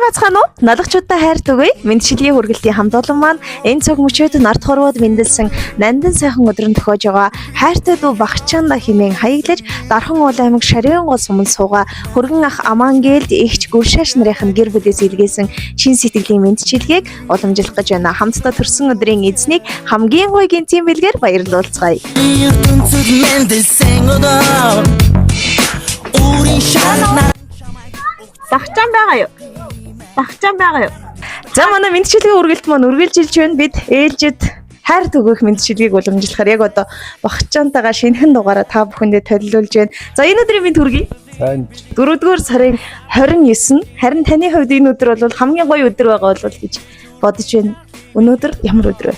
Бацхан уу? Налгачуудаа хайр түгэе. Мэндчилгийн хүргэлтийн хамт олон маань энэ цаг мөчөөд нарт хорвоод мэндэлсэн нандин сайхан өдрөнд тохиож байгаа хайртай дүү Багчаанда хэмээн хаяглаж Дархан уул аймаг Шарын гол суман сууга хөргөн ах Амангээлд эгч Гүлшааш нарын гэр бүлээс илгээсэн шин сэтгэлийн мэндчилгээг уламжлах гэж байна. Хамтдаа төрсөн өдрийн эзнийг хамгийн гоё гинтийн бэлгээр баярлуулцгаая. Багчаан байгаа юу? Багчаан байгаа юу? За манай мэндчилгийн үргэлт маань үргэлжилж байна. Бид ээлжид хайр түгээх мэндчилгээг уламжлахаар яг одоо Багчаантайгаа шинэхэн дугаараа та бүхэндээ төлөвлөж байна. За энэ өдрийн мэнд хүргэе. За 4-р сарын 29. Харин таны хувьд энэ өдөр бол хамгийн гоё өдөр байгаа болов гэж бодож байна. Өнөөдөр ямар өдөр вэ?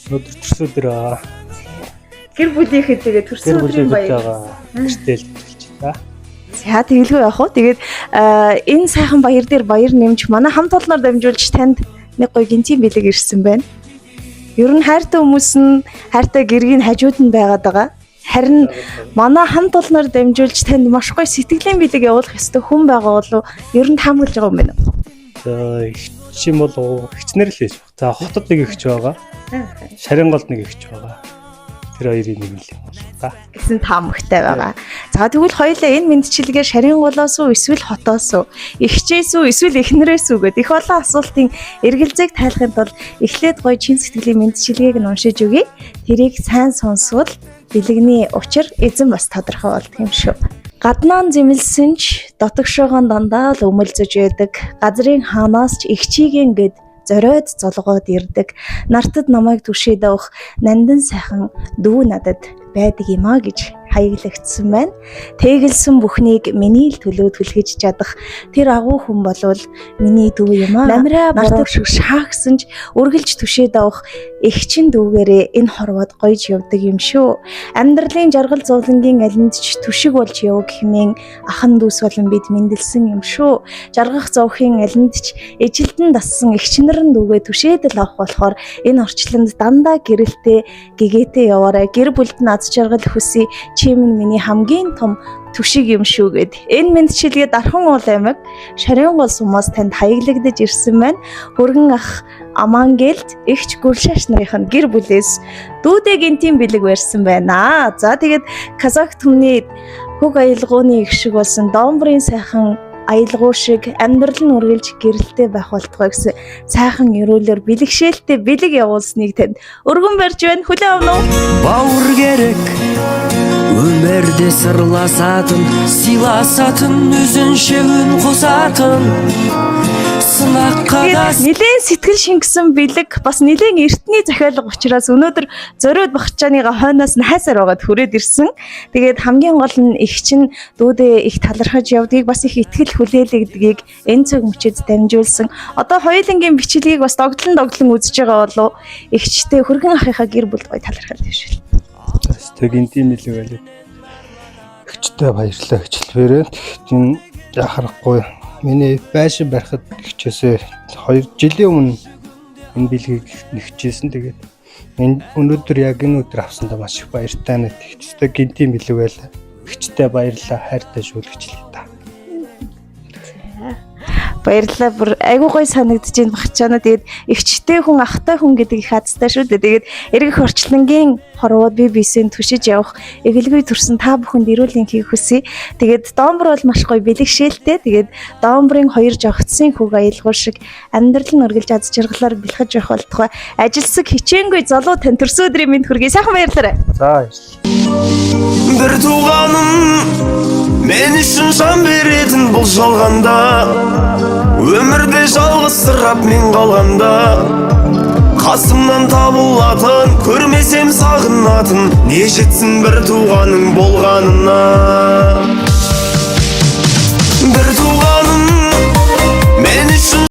өнөөдөр төрсөн өдөр Гэр бүлийнхээ тэгээ төрсөн өдрийн баяр. Гэртэл хэлж та. За тэгэлгүй яах вэ? Тэгээд энэ сайхан баяр дээр баяр нэмж манай хамт олноор дамжуулж танд нэг гоё гинтийн бэлэг ирсэн байна. Ер нь хайртай хүмүүс нь хайртай гэргийн хажууд нь байгаад байгаа. Харин манай хамт олноор дамжуулж танд маш гоё сэтгэлийн бэлэг явуулах ёстой хүн байгаа болов ер нь таамаглаж байгаа юм байна уу? За ихч юм болов ихчнэр л хийж баг. За хотод нэг ихч байгаа. Шарын голд нэг ихч байгаа. Тэр хоёрын нэг л юм бол та гэсэн таамагтай байгаа. За тэгвэл хоёулаа энэ мэндчилгээ Шарын голоос уу эсвэл хотоос уу ихчээс үү эсвэл эхнэрээс үү гэдэг их олон асуултын эргэлзээг тайлахын тулд эхлээд гоё чин сэтгэлийн мэндчилгээг нь уншиж өгье. Тэрийг сайн сонсвол бэлэгний учир эзэн бас тодорхой болдог юм шүү. Гаднаа зэмлсэн ч дотогшоогоо дандаа л өмөлзөж яадаг. Газрын хаанаас ч ихчигийн гэд зориод золгоод ирдэг. Нартад намайг түшээд авах нандин сайхан дүү надад байдаг юм а гэж хаяглагдсан байна. Тэгэлсэн бүхнийг миний л төлөө түлхэж чадах тэр агуу хүн болвол миний дүү юм а. Намраа бороо шиг шаагсан ч үргэлж түшээд авах эгчин дүүгээрээ энэ хорвоод гоёж явдаг юм шүү. Амьдралын жаргал зовлонгийн алинд ч түшиг болж яв хэмээн ахан дүүс болон бид мэндэлсэн юм шүү. Жаргах зовхийн алинд ч эжилдэн дассан эгчнэрэн дүүгээ түшээд л авах болохоор энэ орчлонд дандаа гэрэлтэй гэгээтэй яваарай. Гэр бүлд нь аз жаргал хүсье. Чи миний хамгийн том түшиг юм шүү гэд. Энэ мэндчилгээ Дархан уул аймаг Шарын гол сумаас танд хаяглагдаж ирсэн байна. Хөргөн ах Амангээлд эгч Гүлшааш нарын гэр бүлээс дүүдээ гинтийн бэлэг барьсан байна. За тэгээд Казак түмний хөг аялгууны их шиг болсон Домбрын сайхан аялгуу шиг амьдрал нь үргэлж гэрэлтэй байх болтгой гэсэн сайхан өрөөлөөр бэлгшээлтэй бэлэг явуулсныг танд өргөн барьж байна. Хүлээн авна уу? Бауыр керек өмірде сырласатын, сыйласатын, өзінше үн қосатын. Нилээн сэтгэл шингэсэн бэлэг бас нилээн эртний захиалга учраас өнөөдөр зориуд Багчааныга хойноос нь хайсаар байгаад хүрээд ирсэн. Тэгээд хамгийн гол нь эгч нь дүүдээ их талархаж явдгийг бас их ихтгэл хүлээлгдгийг энэ цаг мөчид дамжуулсан. Одоо хоёулангийн бичлэгийг бас догтлон үзэж байгаа болов эгчтэй хөргөн ахыхаа гэр бүл гоё талархал дэвшил. Тэгийн тийм л байлаа. Эгчтэй баярлалаа гэчлээрээ тэгтэн яхахгүй миний байшин барихад гिचээсээ 2 жилийн өмнө энэ бэлгийг нэгчээсэн. Тэгээд энэ өнөөдөр яг энэ өдөр авсандаа маш их баяртай байна. Тэгтээ гинтийн бэлэг байлаа. Эгчтэй баярлалаа, хайртай шүүлгэжлээ та. Баярлалаа. Бүр айгуу гоё санагдаж байна Багчаана. Тэгээд эгчтэй хүн ахтай хүн гэдэг их хацтай шүү дээ. Тэгээд эргэх орчлонгийн хорвоод бие биесээ түшиж явах эгэлгүй төрсэн та бүхэнд эрүүл энхийг хүсье. Тэгээд Домбор бол маш гоё бэлгшээлтэй. Тэгээд Домбрын 2 жогтсын хөг аялгуу шиг амьдрал нь өргөлж аз жаргалаар бэлхэж явах болтугай. Ажилсаг хичээнгүй залуу тань төрсөн өдрийн мэнд хүргэе. Сайхан баярлалаа. За Бір туғаным мен үшін жан беретін бұл жалғанда, өмірде жалғызсырап мен қалғанда, қасымнан табылатын, көрмесем сағынатын, не жетсін бір туғаның болғанына. Бір туғаным